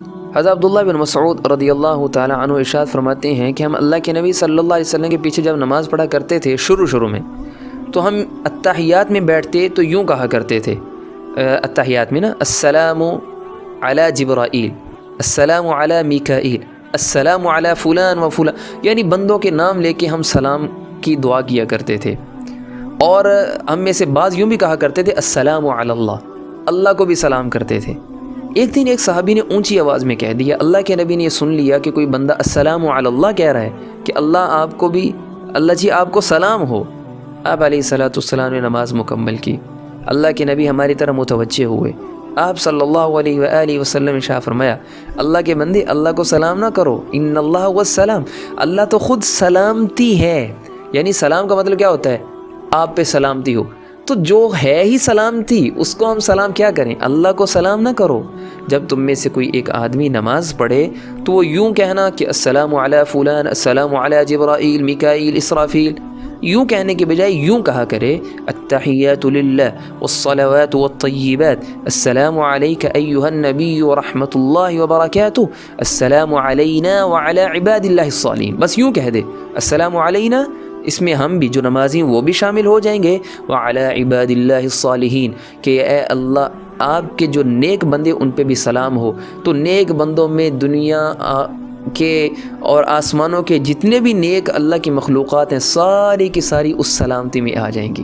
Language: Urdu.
حضرت عبداللہ بن مسعود رضی اللہ تعالیٰ عنہ ارشاد فرماتے ہیں کہ ہم اللہ کے نبی صلی اللہ علیہ وسلم کے پیچھے جب نماز پڑھا کرتے تھے شروع میں، تو ہم التحیات میں بیٹھتے تو یوں کہا کرتے تھے، التحیات میں نا، السلام علی جبرائیل، السلام علی میکائیل، السلام علی فلان و فلان، یعنی بندوں کے نام لے کے ہم سلام کی دعا کیا کرتے تھے۔ اور ہم میں سے بعض یوں بھی کہا کرتے تھے السلام علی اللہ، اللہ کو بھی سلام کرتے تھے۔ ایک دن ایک صحابی نے اونچی آواز میں کہہ دیا، اللہ کے نبی نے یہ سن لیا کہ کوئی بندہ السلام علی اللہ کہہ رہا ہے، کہ اللہ آپ کو بھی، اللہ جی آپ کو سلام ہو۔ آپ علیہ السلام نے نماز مکمل کی، اللہ کے نبی ہماری طرح متوجہ ہوئے، آپ صلی اللہ علیہ وآلہ وسلم نے ارشاد فرمایا، اللہ کے بندے اللہ کو سلام نہ کرو، ان اللہ هو السلام، اللہ تو خود سلامتی ہے۔ یعنی سلام کا مطلب کیا ہوتا ہے؟ آپ پہ سلامتی ہو، تو جو ہے ہی سلامتی اس کو ہم سلام کیا کریں؟ اللہ کو سلام نہ کرو۔ جب تم میں سے کوئی ایک آدمی نماز پڑھے تو وہ یوں کہنا کہ السلام علی فلان، السلام علی جبرائیل، میکائیل، اسرافیل، یوں کہنے کے بجائے یوں کہا کرے التحیات للہ والصلوات والطیبات، السلام علیک ایہا النبی ورحمۃ اللہ وبرکاتہ، السلام علینا وعلی عباد اللہ الصالحین۔ بس یوں کہہ دے السلام علینا، اس میں ہم بھی جو نمازی وہ بھی شامل ہو جائیں گے، وعلی عباد اللہ الصالحین، کہ اے اللہ آپ کے جو نیک بندے ان پہ بھی سلام ہو۔ تو نیک بندوں میں دنیا کے اور آسمانوں کے جتنے بھی نیک اللہ کی مخلوقات ہیں، ساری کی ساری اس سلامتی میں آ جائیں گی۔